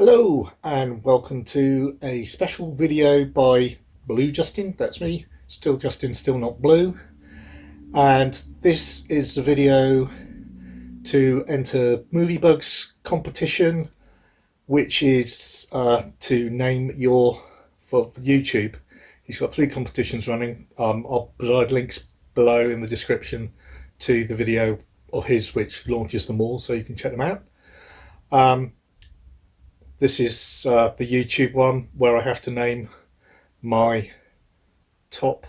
Hello and welcome to a special video by Blue Justin. That's me, still Justin, still not blue. And this is a video to enter MovieBug's competition, which is to name your, for YouTube. He's got 3 competitions running. I'll provide links below in the description to the video of his which launches them all, so you can check them out. This is the YouTube one where I have to name my top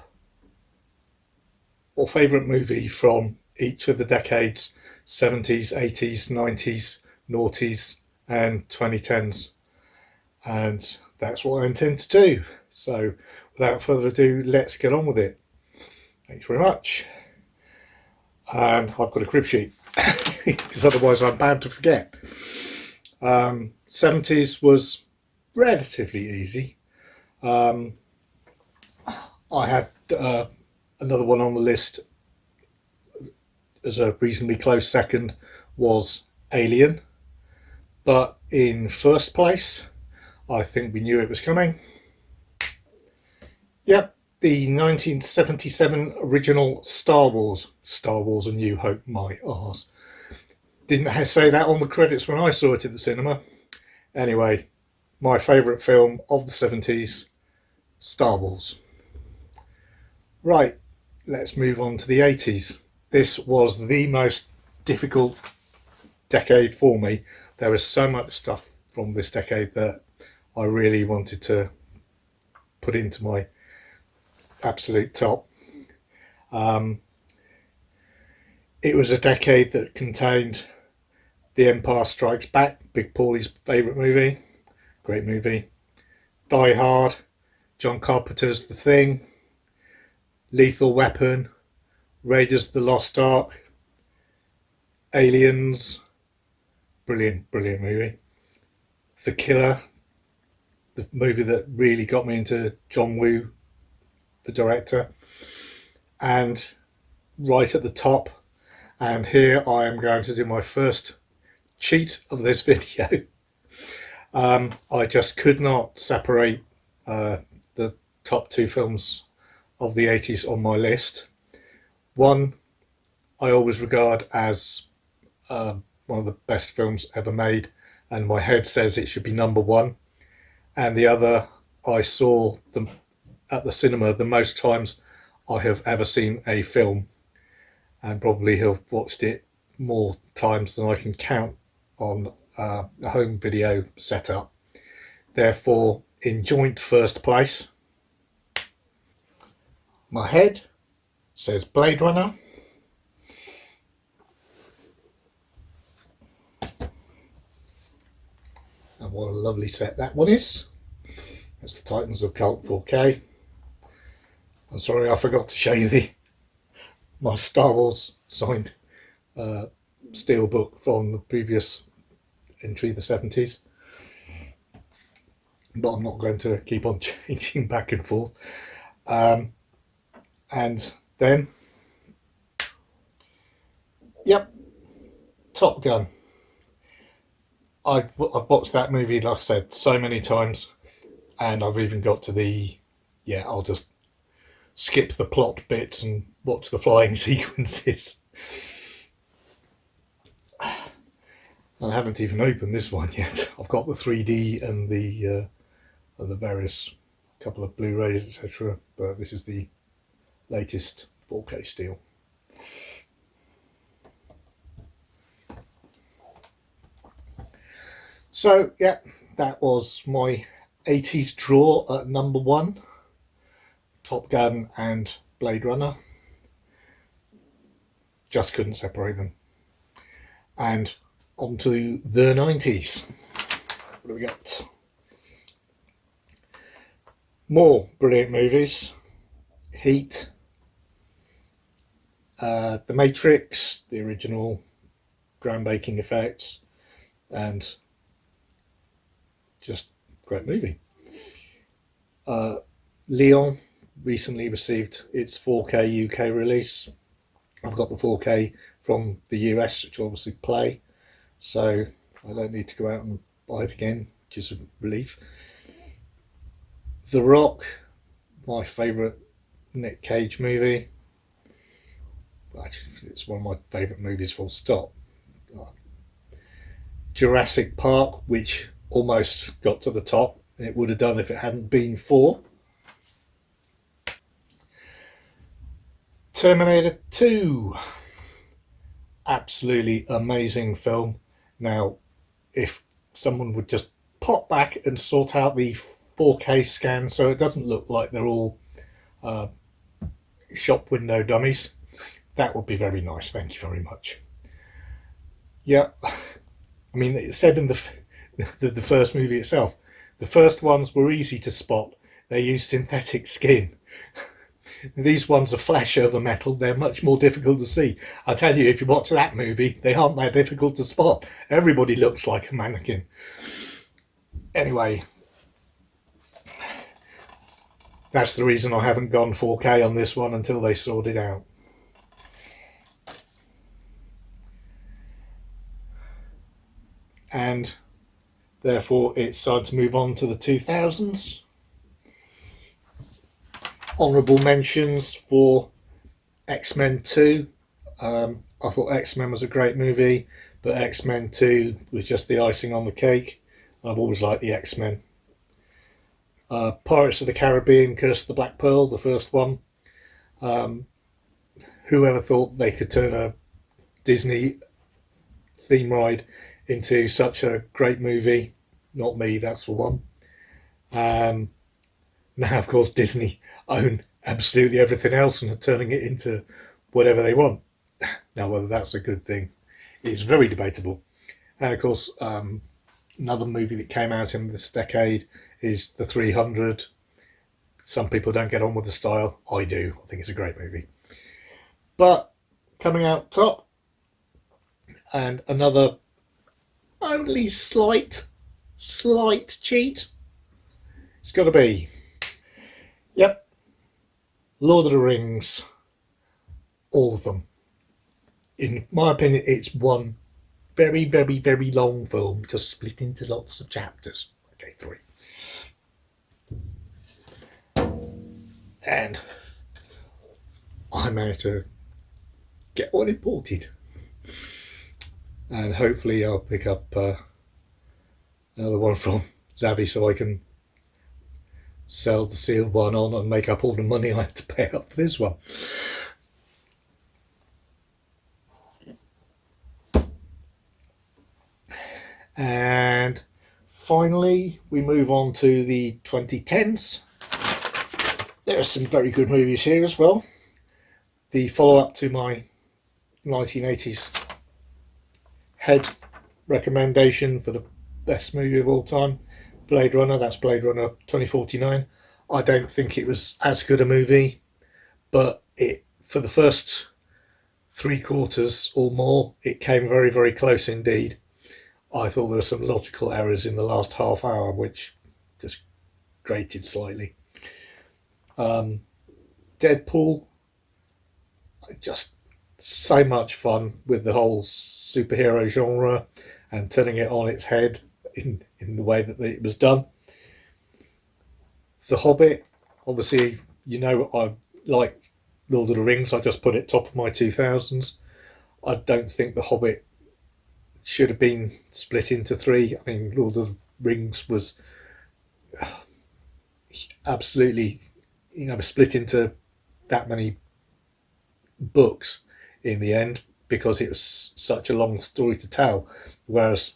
or favourite movie from each of the decades: 70s, 80s, 90s, noughties and 2010s. And that's what I intend to do. So without further ado, let's get on with it. Thanks very much. And I've got a crib sheet because otherwise I'm bound to forget. 70s was relatively easy. I had another one on the list as a reasonably close second was Alien, but in first place I think we knew it was coming. Yep, the 1977 original Star Wars A New Hope, my arse. Didn't say that on the credits when I saw it at the cinema. Anyway, my favourite film of the 70s, Star Wars. Right, let's move on to the 80s. This was the most difficult decade for me. There was so much stuff from this decade that I really wanted to put into my absolute top. It was a decade that contained The Empire Strikes Back, Big Paulie's favourite movie, great movie. Die Hard, John Carpenter's The Thing, Lethal Weapon, Raiders of the Lost Ark, Aliens, brilliant movie. The Killer, the movie that really got me into John Woo, the director. And right at the top, and here I am going to do my first cheat of this video. I just could not separate the top 2 films of the 80s on my list. One I always regard as one of the best films ever made, and my head says it should be number 1. And the other, I saw them at the cinema the most times I have ever seen a film, and probably have watched it more times than I can count on a home video setup. Therefore, in joint first place, my head says Blade Runner. And what a lovely set that one is. That's the Titans of Cult 4K. I'm sorry, I forgot to show you my Star Wars signed steelbook from the previous entry, the 70s. But I'm not going to keep on changing back and forth. And then, yep, Top Gun. I've watched that movie, like I said, so many times, and I've even got to the, I'll just skip the plot bits and watch the flying sequences. I haven't even opened this one yet. I've got the 3D and the various couple of Blu-rays, etc. But this is the latest 4K steel. So yeah, that was my 80s draw at number 1, Top Gun and Blade Runner. Just couldn't separate them. And on to the 90s. What do we got? More brilliant movies. Heat, The Matrix, the original, groundbreaking effects, and just great movie. Leon recently received its 4K UK release. I've got the 4K from the US, which will obviously play, so I don't need to go out and buy it again. which is a relief. The Rock, my favourite Nick Cage movie. Actually, it's one of my favourite movies, full stop. Jurassic Park, which almost got to the top, and it would have done if it hadn't been for Terminator 2. Absolutely amazing film. Now, if someone would just pop back and sort out the 4K scan so it doesn't look like they're all shop window dummies, that would be very nice. Thank you very much. Yeah, I mean, it said in the first movie itself, the first ones were easy to spot. They used synthetic skin. These ones are flesh over metal. They're much more difficult to see. I tell you, if you watch that movie, they aren't that difficult to spot. Everybody looks like a mannequin. Anyway, that's the reason I haven't gone 4K on this one until they sort it out. And therefore it's time to move on to the 2000s. Honourable mentions for X-Men 2. I thought X-Men was a great movie, but X-Men 2 was just the icing on the cake. I've always liked the X-Men. Pirates of the Caribbean, Curse of the Black Pearl, the first one. Whoever thought they could turn a Disney theme ride into such a great movie? Not me, that's for one. Now, of course, Disney own absolutely everything else and are turning it into whatever they want. Now, whether that's a good thing is very debatable. And, of course, another movie that came out in this decade is The 300. Some people don't get on with the style. I do. I think it's a great movie. But coming out top, and another only slight cheat, it's got to be, yep, Lord of the Rings, all of them. In my opinion, it's one very, very, very long film, just split into lots of chapters. Okay, 3. And I managed to get one imported. And hopefully I'll pick up another one from Zavvi so I can sell the sealed one on and make up all the money I had to pay up for this one. And finally, we move on to the 2010s. There are some very good movies here as well. The follow-up to my 1980s head recommendation for the best movie of all time, Blade Runner. That's Blade Runner 2049. I don't think it was as good a movie, but it, for the first 3/4 or more, it came very, very close indeed. I thought there were some logical errors in the last half hour which just grated slightly. Deadpool, just so much fun with the whole superhero genre and turning it on its head in the way that it was done. The Hobbit, obviously, you know, I like Lord of the Rings. I just put it top of my 2000s. I don't think The Hobbit should have been split into 3. I mean, Lord of the Rings was absolutely, split into that many books in the end because it was such a long story to tell, whereas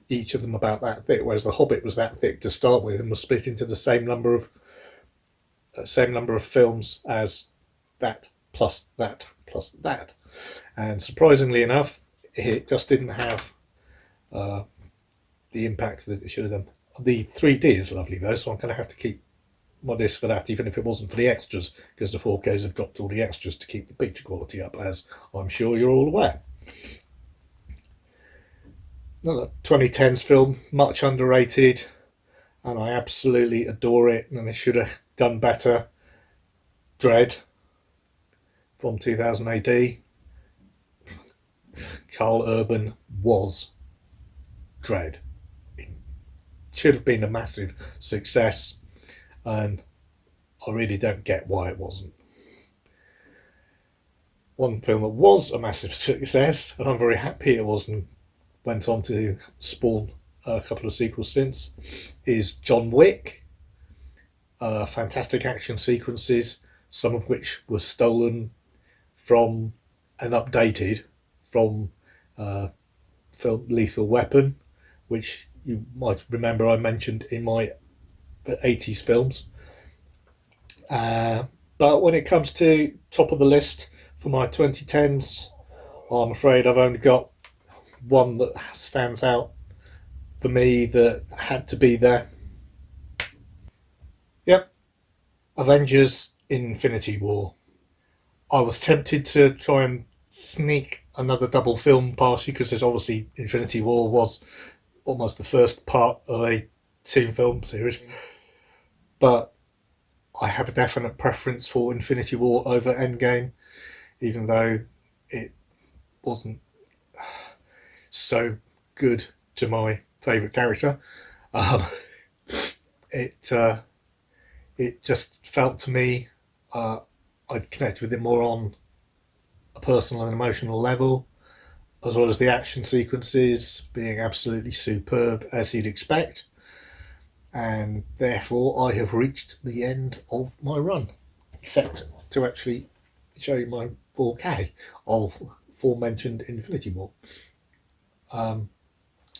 each of them about that thick, whereas The Hobbit was that thick to start with and was split into the same number of films as that plus that plus that. And surprisingly enough, it just didn't have the impact that it should have done. The 3D is lovely though, so I'm going to have to keep my disc for that, even if it wasn't for the extras, because the 4Ks have dropped all the extras to keep the picture quality up, as I'm sure you're all aware. Another 2010s film, much underrated, and I absolutely adore it, and they should have done better. Dredd from 2000 AD. Carl Urban was Dredd. should have been a massive success, and I really don't get why it wasn't. One film that was a massive success, and I'm very happy it wasn't, went on to spawn a couple of sequels since, is John Wick. Fantastic action sequences, some of which were stolen from and updated from film Lethal Weapon, which you might remember I mentioned in my 80s films. But when it comes to top of the list for my 2010s, I'm afraid I've only got one that stands out for me that had to be there. Yep, Avengers Infinity War. I was tempted to try and sneak another double film past you, because there's obviously Infinity War was almost the first part of a 2-film series, but I have a definite preference for Infinity War over Endgame, even though it wasn't so good to my favourite character. It just felt to me I'd connect with it more on a personal and emotional level, as well as the action sequences being absolutely superb as you'd expect. And therefore I have reached the end of my run, except to actually show you my 4K of aforementioned Infinity War. I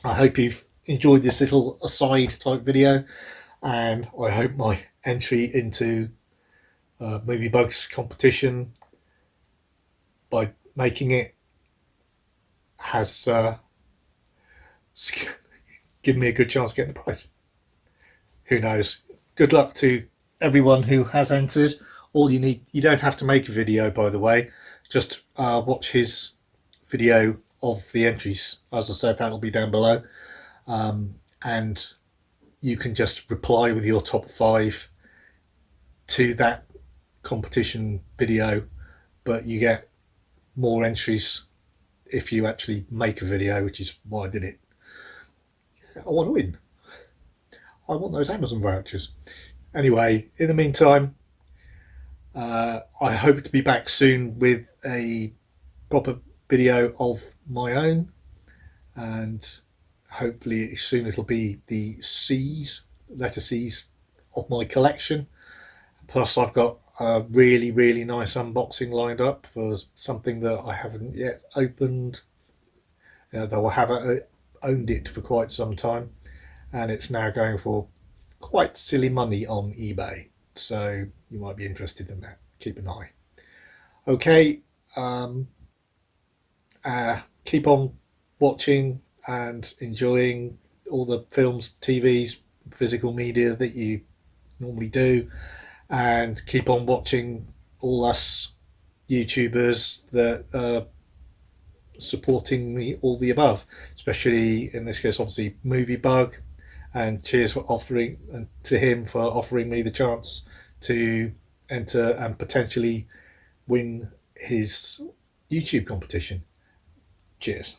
hope you've enjoyed this little aside type video, and I hope my entry into Movie Bugs competition, by making it, has given me a good chance of getting the prize. Who knows? Good luck to everyone who has entered. All you need, you don't have to make a video, by the way, just watch his video of the entries. As I said, that'll be down below, and you can just reply with your top 5 to that competition video, but you get more entries if you actually make a video, which is why I did it. I want to win. I want those Amazon vouchers. Anyway, in the meantime, I hope to be back soon with a proper video of my own, and hopefully soon it'll be the letter C's of my collection. Plus I've got a really, really nice unboxing lined up for something that I haven't yet opened, though I haven't owned it for quite some time, and it's now going for quite silly money on eBay, so you might be interested in that. Keep an eye. Okay, keep on watching and enjoying all the films, TVs, physical media that you normally do, and keep on watching all us YouTubers that are supporting me, all the above, especially in this case obviously Movie Bug, and cheers for offering, and to him for offering me the chance to enter and potentially win his YouTube competition. Cheers.